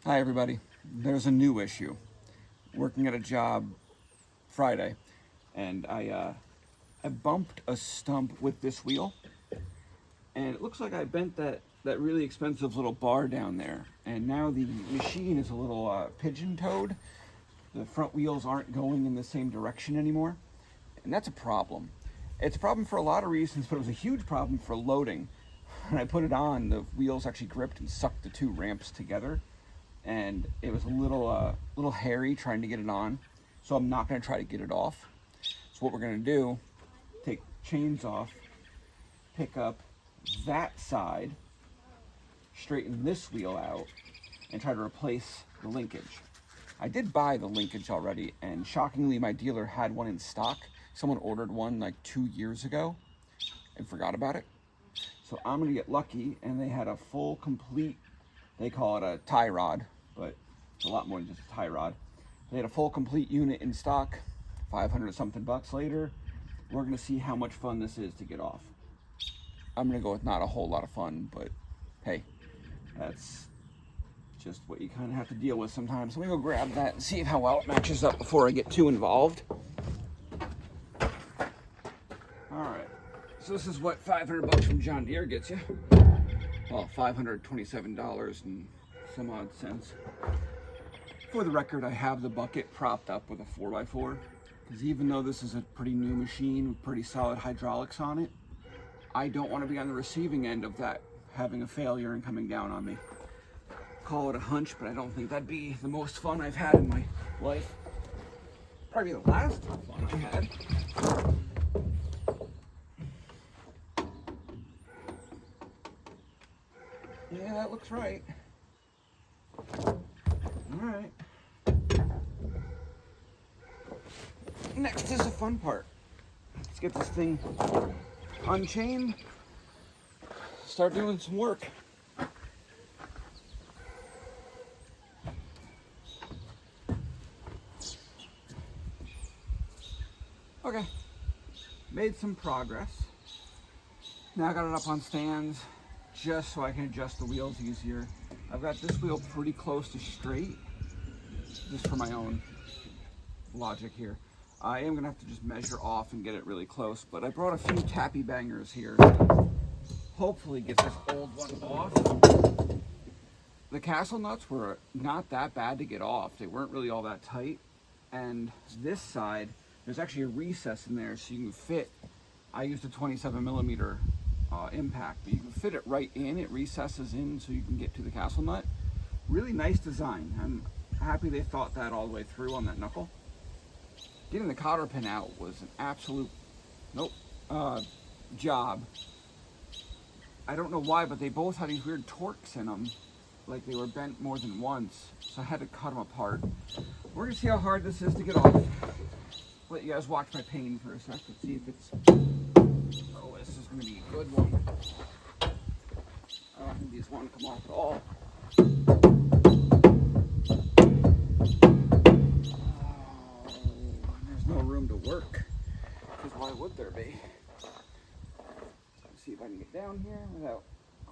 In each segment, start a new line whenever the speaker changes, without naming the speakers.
Hi everybody. There's a new issue. Working at a job Friday, and I bumped a stump with this wheel, and it looks like I bent that really expensive little bar down there, and now the machine is a little pigeon-toed. The front wheels aren't going in the same direction anymore, and that's a problem. It's a problem for a lot of reasons, but it was a huge problem for loading. When I put it on, the wheels actually gripped and sucked the two ramps together, and it was a little hairy trying to get it on. So I'm not going to try to get it off. So what we're going to do, take chains off, pick up that side, straighten this wheel out, and try to replace the linkage. I did buy the linkage already, and shockingly my dealer had one in stock. Someone ordered one like 2 years ago and forgot about it. So I'm going to get lucky, and they had a full, complete, they call it a tie rod, but it's a lot more than just a tie rod. They had a full, complete unit in stock. 500 something bucks later, we're going to see how much fun this is to get off. I'm going to go with not a whole lot of fun, but hey, that's just what you kind of have to deal with sometimes. Let me go grab that and see how well it matches up before I get too involved. All right, so this is what 500 bucks from John Deere gets you. Well, $527 and some odd cents. For the record, I have the bucket propped up with a 4x4, because even though this is a pretty new machine with pretty solid hydraulics on it, I don't want to be on the receiving end of that having a failure and coming down on me. Call it a hunch, but I don't think that'd be the most fun I've had in my life. Probably the last fun I had. Yeah, that looks right. All right. Next is the fun part. Let's get this thing unchained, start doing some work. Okay, made some progress. Now I got it up on stands just so I can adjust the wheels easier. I've got this wheel pretty close to straight, just for my own logic here. I am gonna have to just measure off and get it really close, but I brought a few tappy bangers here. Hopefully get this old one off. The castle nuts were not that bad to get off. They weren't really all that tight. And this side, there's actually a recess in there so you can fit, I used a 27 millimeter impact, but you can fit it right in. It recesses in so you can get to the castle nut. Really nice design. I'm happy they thought that all the way through on that knuckle. Getting the cotter pin out was an absolute job. I don't know why, but they both had these weird torques in them, like they were bent more than once, so I had to cut them apart. We're gonna see how hard this is to get off. Let you guys watch my pain for a sec and see if it's, oh, this is gonna be a good one. I don't think these want to come off at all. There's no room to work, because why would there be? Let's see if I can get down here without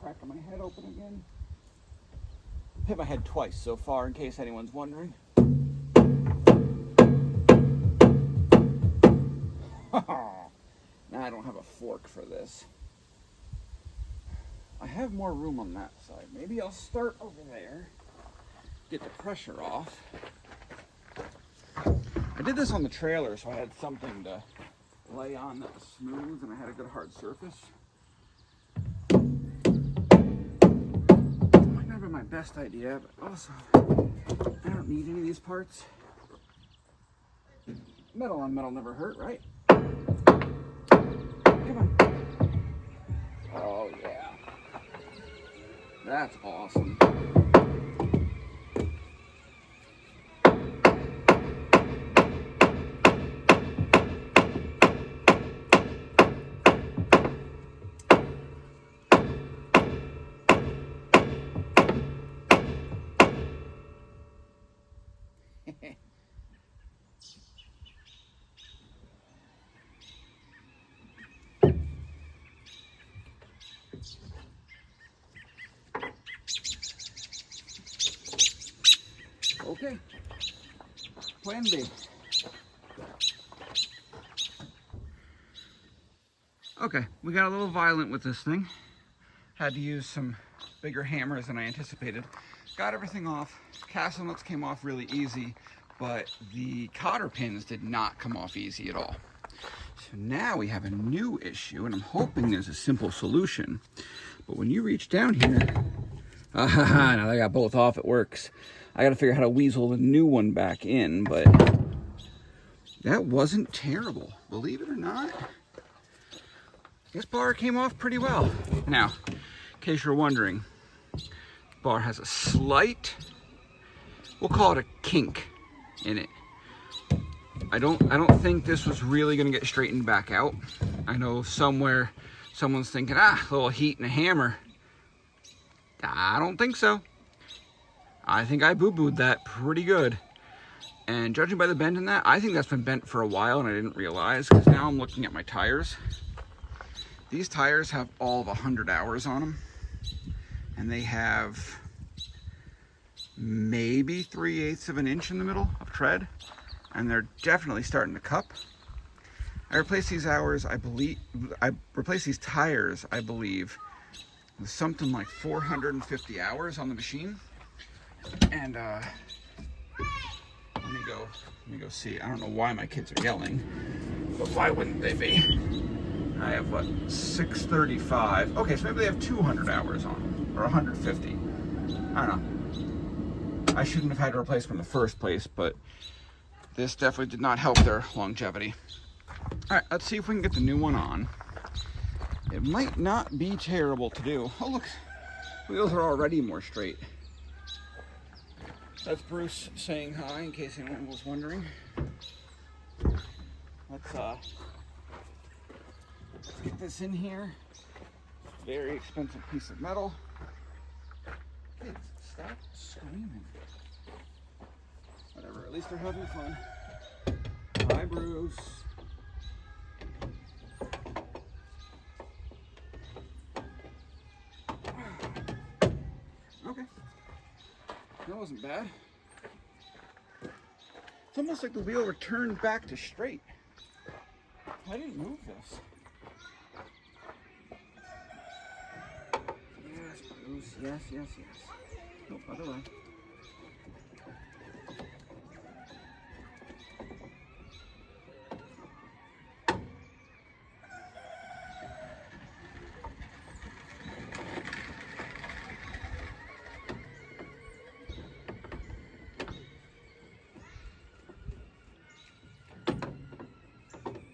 cracking my head open again. Hit my head twice so far, in case anyone's wondering. Now I don't have a fork for this. I have more room on that side. Maybe I'll start over there, get the pressure off. I did this on the trailer, so I had something to lay on that was smooth and I had a good hard surface. Might not have been my best idea, but also I don't need any of these parts. Metal on metal never hurt, right? Come on. Oh yeah. That's awesome. Okay, plan B. Okay, we got a little violent with this thing. Had to use some bigger hammers than I anticipated. Got everything off. Castle nuts came off really easy, but the cotter pins did not come off easy at all. So now we have a new issue, and I'm hoping there's a simple solution. But when you reach down here, now that I got both off, it works. I gotta figure out how to weasel the new one back in, but that wasn't terrible. Believe it or not, this bar came off pretty well. Now, in case you're wondering, the bar has a slight, we'll call it a kink in it. I don't think this was really gonna get straightened back out. I know somewhere someone's thinking, a little heat and a hammer. I don't think so. I think I boo-booed that pretty good. And judging by the bend in that, I think that's been bent for a while and I didn't realize, because now I'm looking at my tires. These tires have all of 100 hours on them. And they have maybe 3/8 of an inch in the middle of tread. And they're definitely starting to cup. I replaced these tires, I believe, with something like 450 hours on the machine. And let me go see. I don't know why my kids are yelling, but why wouldn't they be? I have what, 635. Okay, so maybe they have 200 hours on them, or 150. I don't know. I shouldn't have had to replace them in the first place, but this definitely did not help their longevity. All right, let's see if we can get the new one on. It might not be terrible to do. Oh look, wheels are already more straight. That's Bruce saying hi, in case anyone was wondering. Let's get this in here. Very expensive piece of metal. Kids, stop screaming. Whatever, at least they're having fun. Hi, Bruce. Okay. That wasn't bad. It's almost like the wheel returned back to straight. I didn't move this. Yes, Bruce. Yes, yes, yes. Nope, other way.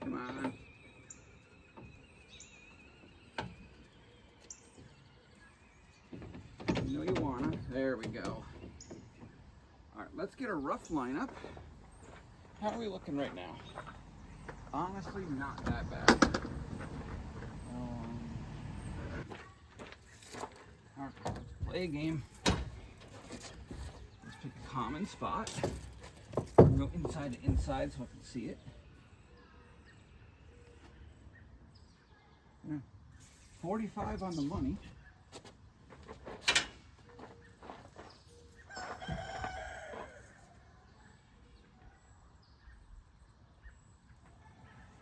Come on. You know you wanna. There we go. All right, let's get a rough lineup. How are we looking right now? Honestly, not that bad. All right, let's play a game. Let's pick a common spot. Go inside to inside so I can see it. Yeah. 45 on the money.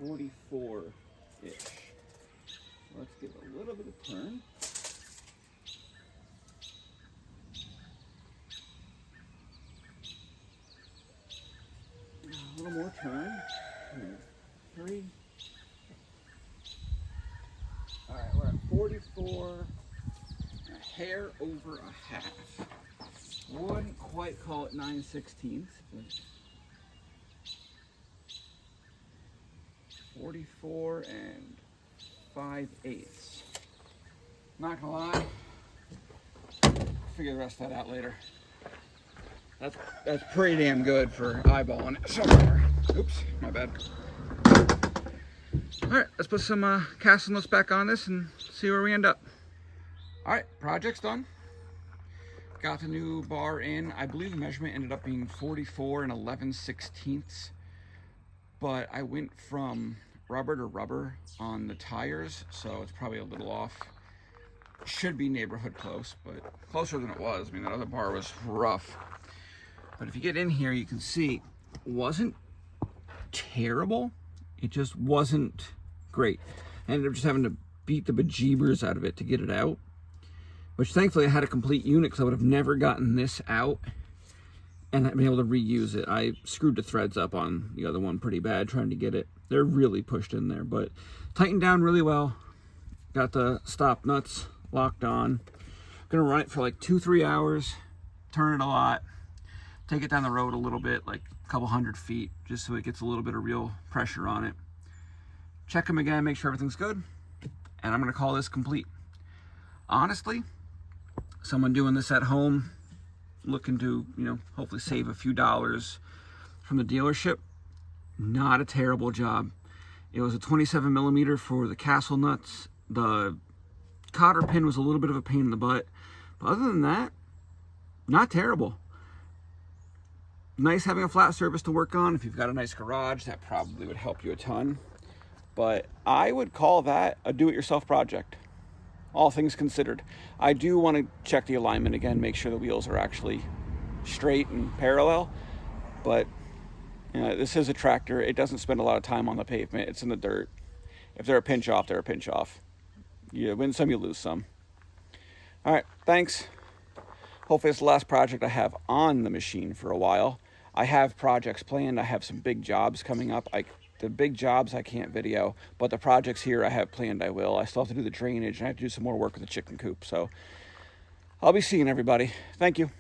$44-ish. Let's give a little bit of turn. A little more turn. 2, 3. All right, we're at 44, a hair over a half. Wouldn't quite call it 9/16, but 44 and 5/8. Not gonna lie, figure the rest of that out later. That's pretty damn good for eyeballing it so far. Oops, my bad. All right, let's put some casting nuts back on this and see where we end up. All right, project's done. Got the new bar in. I believe the measurement ended up being 44 and 11/16, but I went from rubber to rubber on the tires, so it's probably a little off. Should be neighborhood close, but closer than it was. I mean, that other bar was rough. But if you get in here, you can see it wasn't terrible. It just wasn't great. I ended up just having to beat the bejeebers out of it to get it out, which thankfully I had a complete unit because I would have never gotten this out and I'd been able to reuse it. I screwed the threads up on the other one pretty bad trying to get it. They're really pushed in there, but tightened down really well. Got the stop nuts locked on. Gonna run it for like 2-3 hours, turn it a lot, take it down the road a little bit, like a couple 100 feet, just so it gets a little bit of real pressure on it. Check them again, make sure everything's good, and I'm gonna call this complete. Honestly, someone doing this at home, looking to, hopefully save a few dollars from the dealership, not a terrible job. It was a 27 millimeter for the castle nuts. The cotter pin was a little bit of a pain in the butt, but other than that, not terrible. Nice having a flat surface to work on. If you've got a nice garage, that probably would help you a ton. But I would call that a do-it-yourself project, all things considered. I do want to check the alignment again, make sure the wheels are actually straight and parallel. But this is a tractor. It doesn't spend a lot of time on the pavement. It's in the dirt. If they're a pinch off, they're a pinch off. You win some, you lose some. All right, thanks. Hopefully it's the last project I have on the machine for a while. I have projects planned. I have some big jobs coming up. The big jobs I can't video, but the projects here I have planned I will. I still have to do the drainage and I have to do some more work with the chicken coop. So I'll be seeing everybody. Thank you.